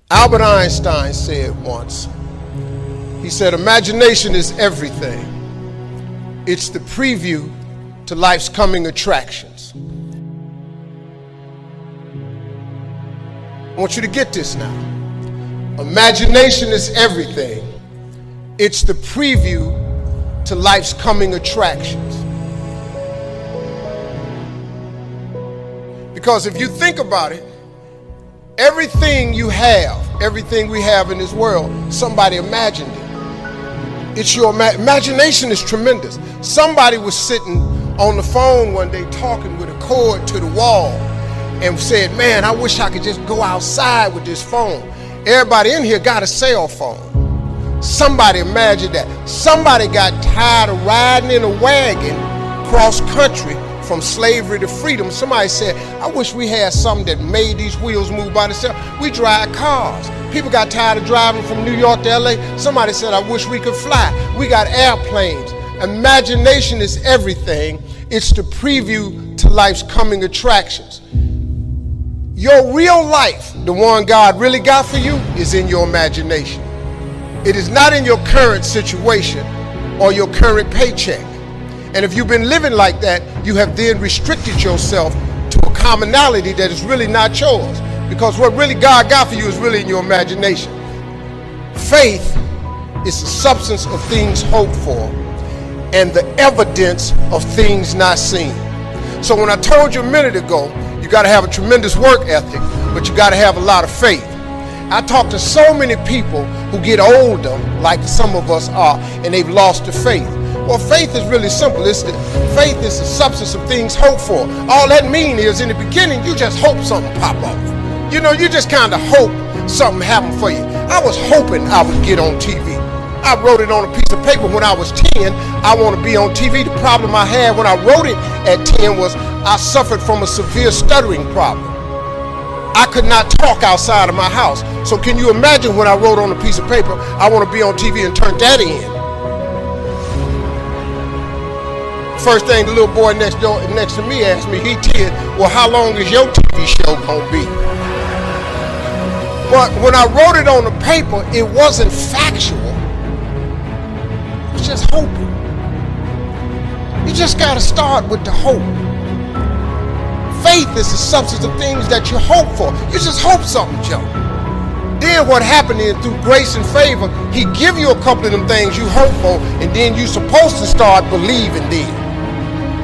Albert Einstein said once, he said, imagination is everything. It's the preview to life's coming attractions. I want you to get this now. Imagination is everything. It's the preview to life's coming attractions. Because if you think about it, everything you have, everything we have in this world, somebody imagined it. It's your imagination is tremendous. Somebody was sitting on the phone one day talking with a cord to the wall and said, man, I wish I could just go outside with this phone. Everybody in here got a cell phone. Somebody imagined that. Somebody got tired of riding in a wagon cross country from slavery to freedom. Somebody said, I wish we had something that made these wheels move by themselves. We drive cars. People got tired of driving from New York to LA. Somebody said, I wish we could fly. We got airplanes. Imagination is everything. It's the preview to life's coming attractions. Your real life, the one God really got for you, is in your imagination. It is not in your current situation or your current paycheck. And if you've been living like that, you have then restricted yourself to a commonality that is really not yours. Because what really God got for you is really in your imagination. Faith is the substance of things hoped for and the evidence of things not seen. So when I told you a minute ago, you got to have a tremendous work ethic, but you got to have a lot of faith. I talk to so many people who get older, like some of us are, and they've lost their faith. Well, faith is really simple. Faith is the substance of things hoped for. All that means is in the beginning, you just hope something pop off. You know, you just kind of hope something happened for you. I was hoping I would get on TV. I wrote it on a piece of paper when I was 10. I want to be on TV. The problem I had when I wrote it at 10 was I suffered from a severe stuttering problem. I could not talk outside of my house. So can you imagine when I wrote on a piece of paper, I want to be on TV, and turned that in? First thing the little boy next to me asked me, he did, well, how long is your TV show gonna be? But when I wrote it on the paper, it wasn't factual. It was just hoping. You just gotta start with the hope. Faith is the substance of things that you hope for. You just hope something, Joe. Then what happened is, through grace and favor, he give you a couple of them things you hope for, and then you're supposed to start believing then.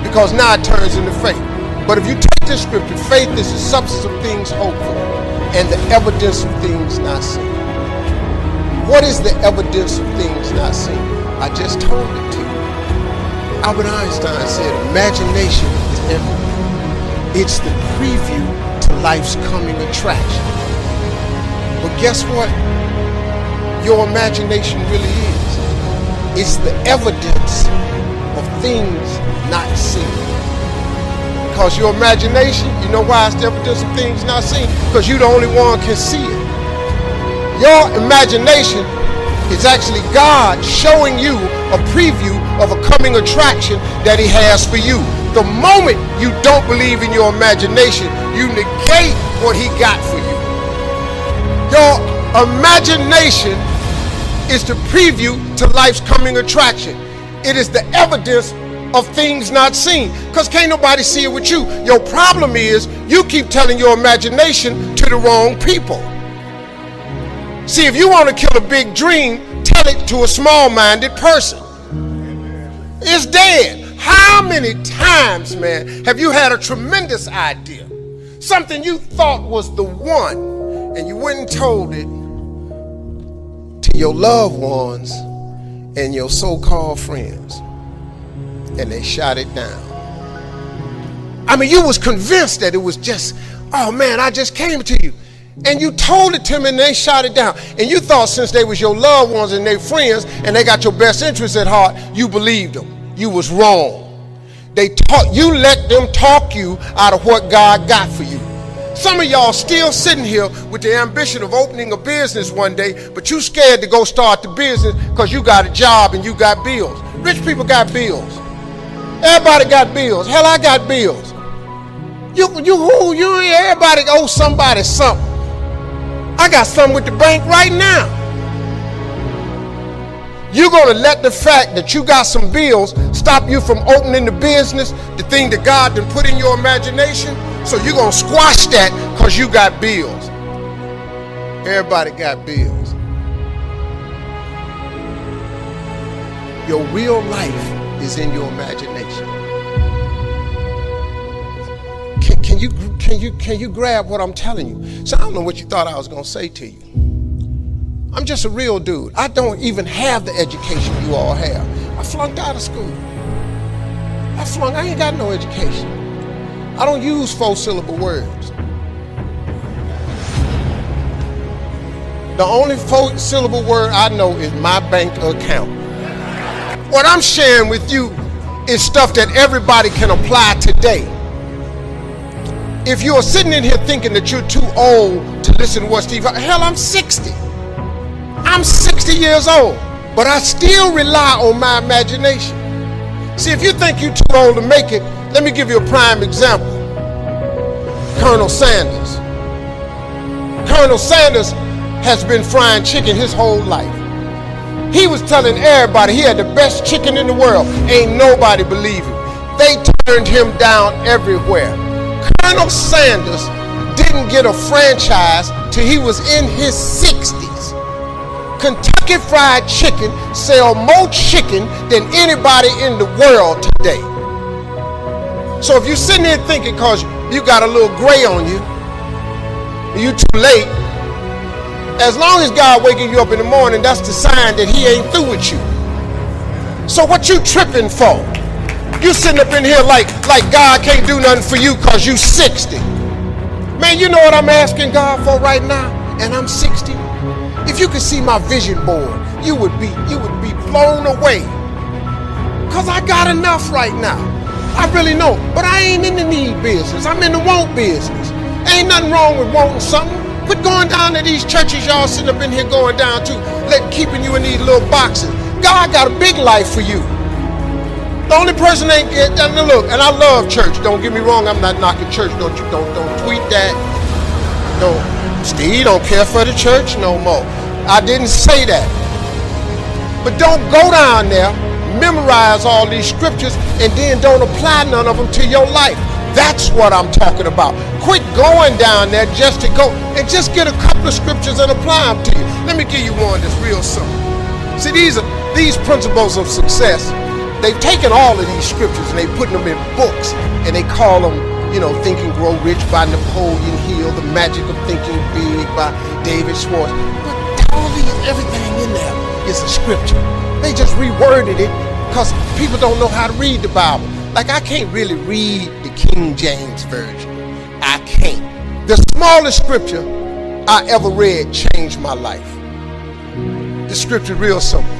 Because now it turns into faith. But if you take this scripture, faith is the substance of things hoped for and the evidence of things not seen. What is the evidence of things not seen? I just told it to you. Albert Einstein said, imagination is everything. It's the preview to life's coming attraction. But guess what? Your imagination really is. It's the evidence of things not seen. Because your imagination, you know why it's the evidence of things not seen? Because you're the only one can see it. Your imagination is actually God showing you a preview of a coming attraction that he has for you. The moment you don't believe in your imagination, you negate what he got for you. Your imagination is the preview to life's coming attraction. It is the evidence of things not seen, because can't nobody see it with you. Your problem is you keep telling your imagination to the wrong people. See, if you want to kill a big dream, tell it to a small-minded person. It's dead. How many times, man, have you had a tremendous idea, something you thought was the one, and you went and told it to your loved ones and your so-called friends, and they shot it down? I mean, you was convinced that it was just, oh man, I just came to you. And you told it to them and they shot it down. And you thought since they was your loved ones and their friends and they got your best interests at heart, you believed them. You was wrong. You let them talk you out of what God got for you. Some of y'all still sitting here with the ambition of opening a business one day, but you scared to go start the business because you got a job and you got bills. Rich people got bills. Everybody got bills. Hell, I got bills. Everybody owes somebody something. I got some with the bank right now. You're going to let the fact that you got some bills stop you from opening the business, the thing that God done put in your imagination? So you're going to squash that because you got bills. Everybody got bills. Your real life is in your imagination. Can you grab what I'm telling you? So I don't know what you thought I was going to say to you. I'm just a real dude. I don't even have the education you all have. I flunked out of school. I ain't got no education. I don't use 4-syllable words. The only 4-syllable word I know is my bank account. What I'm sharing with you is stuff that everybody can apply today. If you're sitting in here thinking that you're too old to listen to what Steve, hell, I'm 60. I'm 60 years old, but I still rely on my imagination. See, if you think you're too old to make it, let me give you a prime example. Colonel Sanders. Colonel Sanders has been frying chicken his whole life. He was telling everybody he had the best chicken in the world. Ain't nobody believe him. They turned him down everywhere. Colonel Sanders didn't get a franchise till he was in his 60s. Kentucky Fried Chicken sell more chicken than anybody in the world today. So if you're sitting there thinking because you got a little gray on you, you too late, as long as God waking you up in the morning, that's the sign that he ain't through with you. So what you tripping for? You sitting up in here like God can't do nothing for you because you 60. Man, you know what I'm asking God for right now? And I'm 60. If you could see my vision board, you would be blown away. Because I got enough right now. I really know. But I ain't in the need business. I'm in the want business. Ain't nothing wrong with wanting something. Quit going down to these churches y'all sitting up in here going down to, keeping you in these little boxes. God got a big life for you. The only person ain't get, look, and I love church. Don't get me wrong, I'm not knocking church. Don't tweet that. Don't. Steve don't care for the church no more. I didn't say that. But don't go down there, memorize all these scriptures, and then don't apply none of them to your life. That's what I'm talking about. Quit going down there just to go and just get a couple of scriptures and apply them to you. Let me give you one that's real simple. See, these principles of success, they've taken all of these scriptures and they put them in books and they call them, Think and Grow Rich by Napoleon Hill, The Magic of Thinking Big by David Schwartz. But everything in there is a scripture. They just reworded it because people don't know how to read the Bible. Like, I can't really read the King James Version. I can't. The smallest scripture I ever read changed my life. The scripture real simple.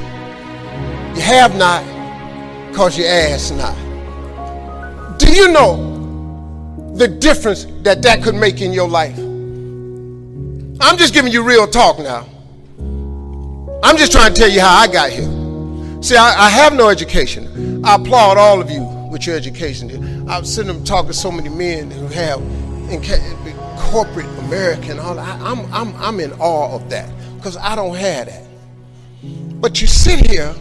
You have not because you ask not. Do you know the difference that could make in your life? I'm just giving you real talk now. I'm just trying to tell you how I got here. See, I have no education. I applaud all of you with your education. I've seen them talk to so many men who have in corporate America and all that. I'm in awe of that because I don't have that. But you sit here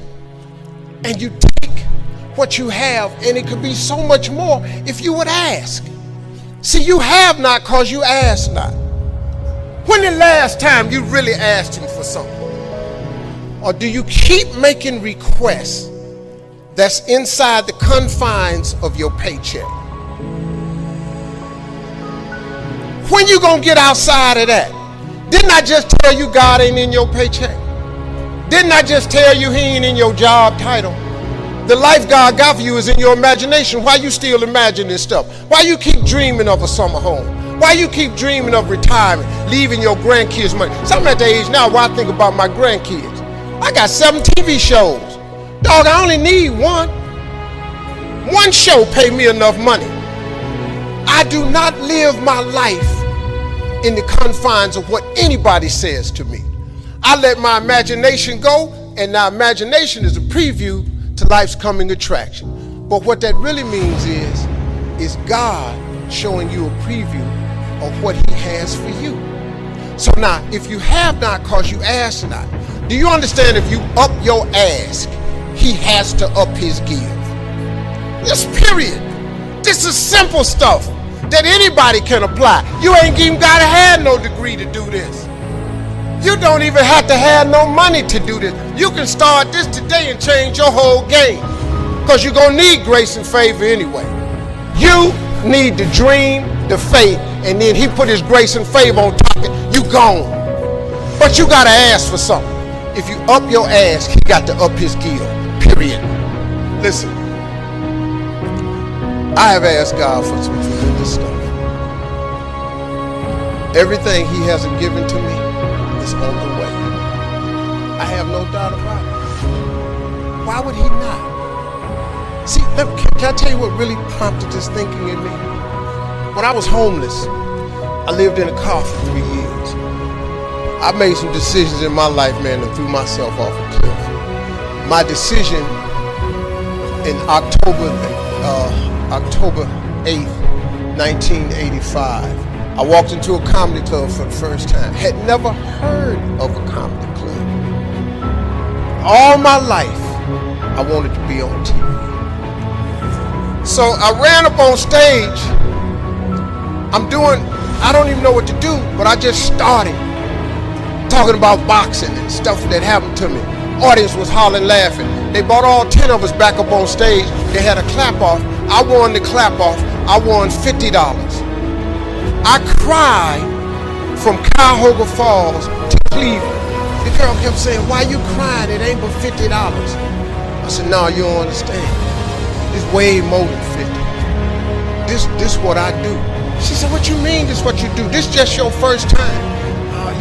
and you take what you have, and it could be so much more if you would ask. See, you have not because you ask not. When the last time you really asked him for something? Or do you keep making requests that's inside the confines of your paycheck? When you gonna get outside of that? Didn't I just tell you God ain't in your paycheck? Didn't I just tell you he ain't in your job title? The life God got for you is in your imagination. Why you still imagine this stuff? Why you keep dreaming of a summer home? Why you keep dreaming of retirement, leaving your grandkids money? So I'm at the age now where I think about my grandkids. I got 7 TV shows. Dog, I only need one. One show pay me enough money. I do not live my life in the confines of what anybody says to me. I let my imagination go, and now imagination is a preview to life's coming attraction. But what that really means is God showing you a preview of what he has for you. So now, if you have not because you ask not, do you understand if you up your ask, he has to up his give? Just period. This is simple stuff that anybody can apply. You ain't even got to have no degree to do this. You don't even have to have no money to do this. You can start this today and change your whole game, because you're going to need grace and favor anyway. You need the dream, the faith, and then he put his grace and favor on top of it. You gone. But you got to ask for something. If you up your ask, he got to up his give. Period. Listen, I have asked God for some tremendous stuff. Everything he hasn't given to me is on the way. I have no doubt about it. Why would he not? See, can I tell you what really prompted this thinking in me? When I was homeless, I lived in a car for 3 years. I made some decisions in my life, man, and threw myself off a cliff. My decision in October 8th, 1985, I walked into a comedy club for the first time. Had never heard of a comedy club. All my life, I wanted to be on TV. So I ran up on stage. I don't even know what to do, but I just started talking about boxing and stuff that happened to me. Audience was hollering, laughing. They brought all 10 of us back up on stage. They had a clap off. I won the clap off. I won $50. I cried from Cuyahoga Falls to Cleveland. The girl kept saying, "Why you crying? It ain't but $50. I said, "No, you don't understand. It's way more than 50. This what I do." She said, "What you mean this what you do? This just your first time."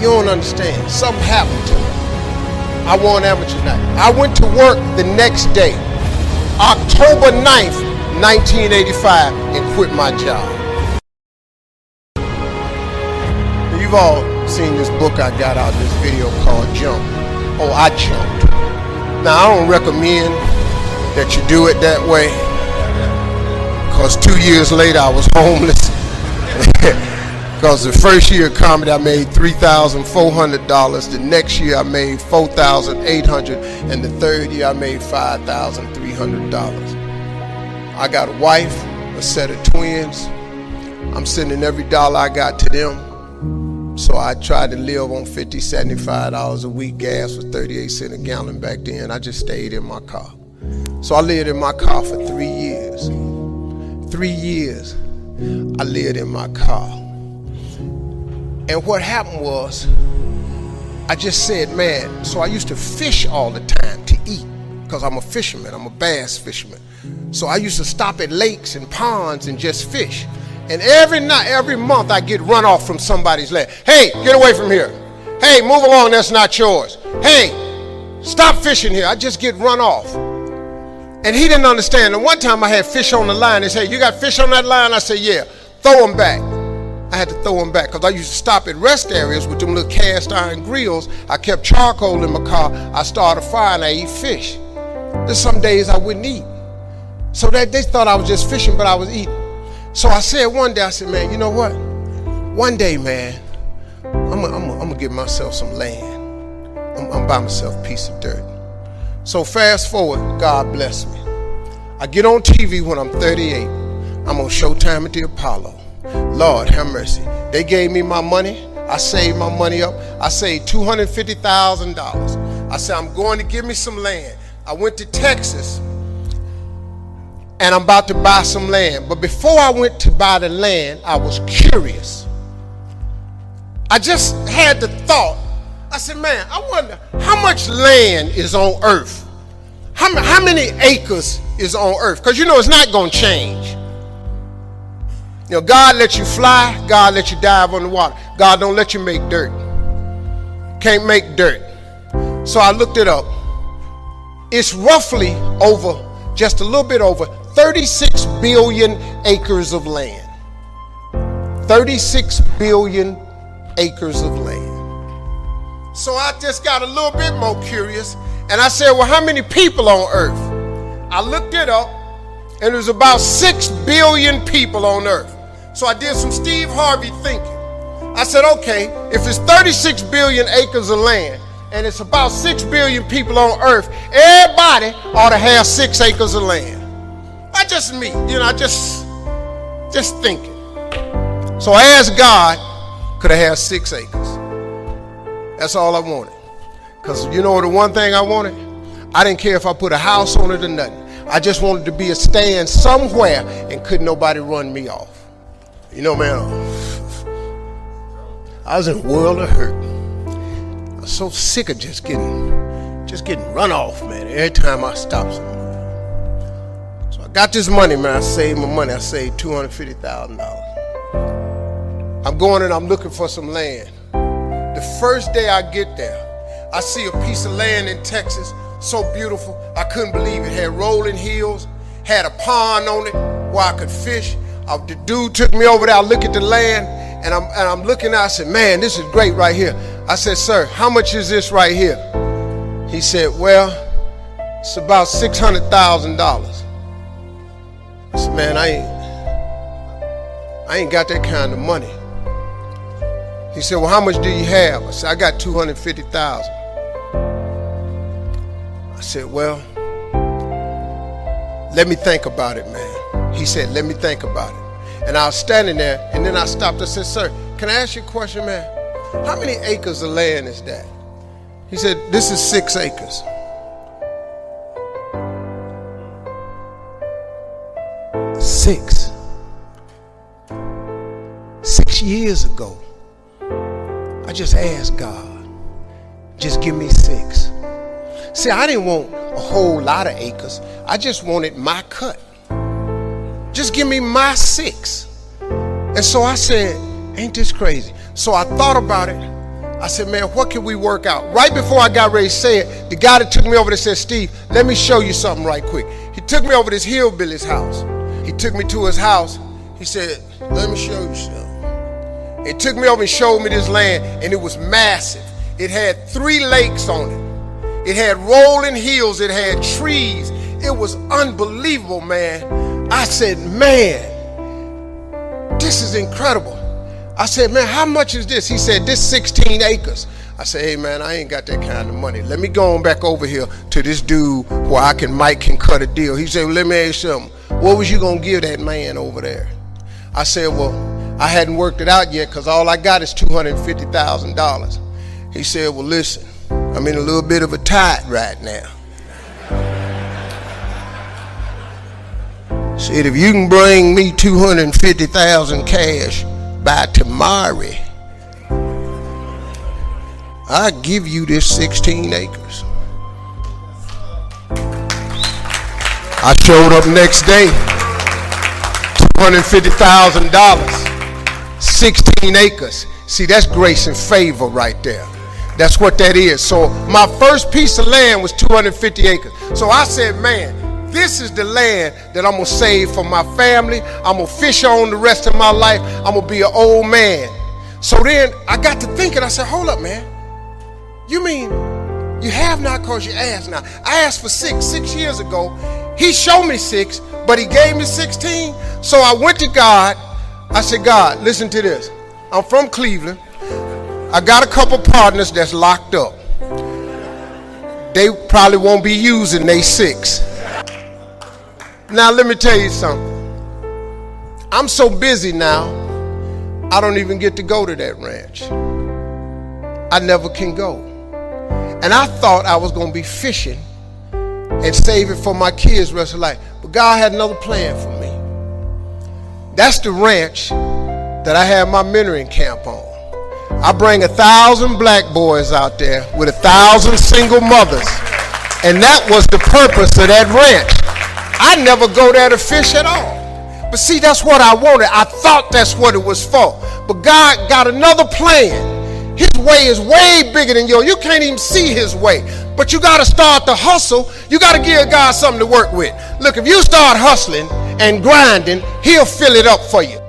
You don't understand. Something happened to me. I won amateur night. I went to work the next day, October 9th, 1985, and quit my job. You've all seen this book I got out, this video called Jump. Oh, I jumped. Now, I don't recommend that you do it that way, because 2 years later I was homeless. Because the first year of comedy I made $3,400. The next year I made $4,800, and the third year I made $5,300. I got a wife, a set of twins. I'm sending every dollar I got to them. So I tried to live on $50, $75 a week. Gas was 38 cents a gallon back then. I just stayed in my car. So I lived in my car for 3 years. 3 years I lived in my car. And what happened was, I just said, man, so I used to fish all the time to eat, because I'm a fisherman, I'm a bass fisherman. So I used to stop at lakes and ponds and just fish. And every night, every month, I get run off from somebody's land. "Hey, get away from here. Hey, move along, that's not yours. Hey, stop fishing here." I just get run off. And he didn't understand. And one time I had fish on the line. They said, "You got fish on that line?" I said, "Yeah." "Throw them back." I had to throw them back, because I used to stop at rest areas with them little cast iron grills. I kept charcoal in my car. I started a fire and I eat fish. There's some days I wouldn't eat. So that they thought I was just fishing, but I was eating. So I said one day, I said, "Man, you know what? One day, man, I'm gonna give myself some land. I'm buy myself a piece of dirt." So fast forward, God bless me. I get on TV when I'm 38. I'm on Showtime at the Apollo. Lord have mercy. They gave me my money. I saved my money up. I saved $250,000. I said, "I'm going to give me some land." I went to Texas, and I'm about to buy some land. But before I went to buy the land, I was curious. I just had the thought. I said, "Man, I wonder how much land is on earth? How many acres is on earth?" Because you know it's not going to change. You know, God lets you fly. God lets you dive on the water. God don't let you make dirt. Can't make dirt. So I looked it up. It's roughly over, just a little bit over 36 billion acres of land. 36 billion acres of land. So I just got a little bit more curious, and I said, "Well, how many people on earth?" I looked it up, and there's about 6 billion people on earth. So I did some Steve Harvey thinking. I said, okay, if it's 36 billion acres of land and it's about 6 billion people on earth, everybody ought to have 6 acres of land. Not just me, just thinking. So I asked God, could I have 6 acres? That's all I wanted. Because you know the one thing I wanted? I didn't care if I put a house on it or nothing. I just wanted to be a stand somewhere and couldn't nobody run me off. You know, man, I was in a world of hurt. I was so sick of just getting run off, man, every time I stopped somewhere. So I got this money, man. I saved my money. I saved $250,000. I'm going and I'm looking for some land. The first day I get there, I see a piece of land in Texas, so beautiful. I couldn't believe it. Had rolling hills, had a pond on it where I could fish. The dude took me over there. I look at the land, and I'm looking out. I said, man, this is great right here. I said, sir, how much is this right here? He said, well, it's about $600,000. I said, man, I ain't got that kind of money. He said, well, how much do you have? I said, I got $250,000. I said, well, let me think about it, man. He said, let me think about it. And I was standing there, and then I stopped. I said, sir, can I ask you a question, man? How many acres of land is that? He said, this is 6 acres. Six years ago, I just asked God, just give me 6. See, I didn't want a whole lot of acres. I just wanted my cut. Just give me my 6. And so I said, ain't this crazy? So I thought about it. I said, man, what can we work out? Right before I got ready to say it, the guy that took me over there said, Steve, let me show you something right quick. He took me over to this hillbilly's house. He took me to his house. He said, let me show you something. He took me over and showed me this land, and it was massive. It had 3 lakes on it. It had rolling hills. It had trees. It was unbelievable, man. I said, man, this is incredible. I said, man, how much is this? He said, this 16 acres. I said, hey, man, I ain't got that kind of money. Let me go on back over here to this dude where Mike can cut a deal. He said, well, let me ask you something. What was you going to give that man over there? I said, well, I hadn't worked it out yet because all I got is $250,000. He said, well, listen, I'm in a little bit of a tight right now. Said, if you can bring me $250,000 cash by tomorrow, I'll give you this 16 acres. I showed up next day, $250,000, 16 acres. See, that's grace and favor right there. That's what that is. So my first piece of land was 250 acres. So I said, man, this is the land that I'm going to save for my family. I'm going to fish on the rest of my life. I'm going to be an old man. So then I got to thinking, I said, hold up, man. You mean you have not because you ask now? I asked for 6 years ago. He showed me 6, but he gave me 16. So I went to God. I said, God, listen to this. I'm from Cleveland. I got a couple partners that's locked up. They probably won't be using they 6. Now let me tell you something. I'm so busy now, I don't even get to go to that ranch. I never can go. And I thought I was going to be fishing and save it for my kids' rest of life. But God had another plan for me. That's the ranch that I have my mentoring camp on. I bring 1,000 black boys out there with 1,000 single mothers. And that was the purpose of that ranch. I never go there to fish at all. But see, that's what I wanted. I thought that's what it was for. But God got another plan. His way is way bigger than yours. You can't even see his way. But you got to start the hustle. You got to give God something to work with. Look, if you start hustling and grinding, he'll fill it up for you.